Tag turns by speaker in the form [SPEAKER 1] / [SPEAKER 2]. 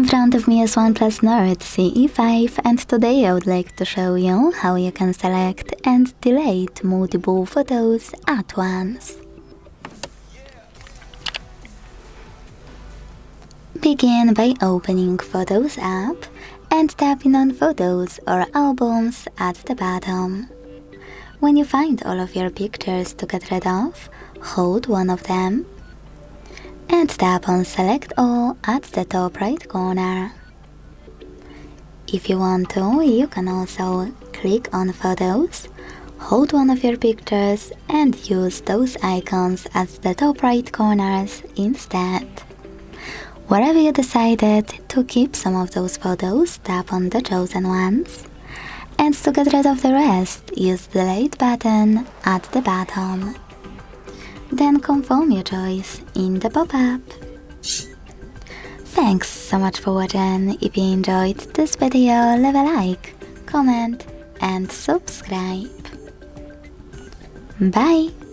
[SPEAKER 1] front of me is OnePlus Nord CE5, and today I would like to show you how you can select and delete multiple photos at once. Begin by opening Photos app and tapping on Photos or Albums at the bottom. When you find all of your pictures to get rid of, hold one of them and tap on Select All at the top right corner. If you want to, you can also click on Photos, hold one of your pictures and use those icons at the top right corners instead. Wherever you decided to keep some of those photos, tap on the chosen ones. And to get rid of the rest, use the Delete button at the bottom. Then confirm your choice in the pop-up. Thanks so much for watching. If you enjoyed this video, leave a like, comment and subscribe. Bye!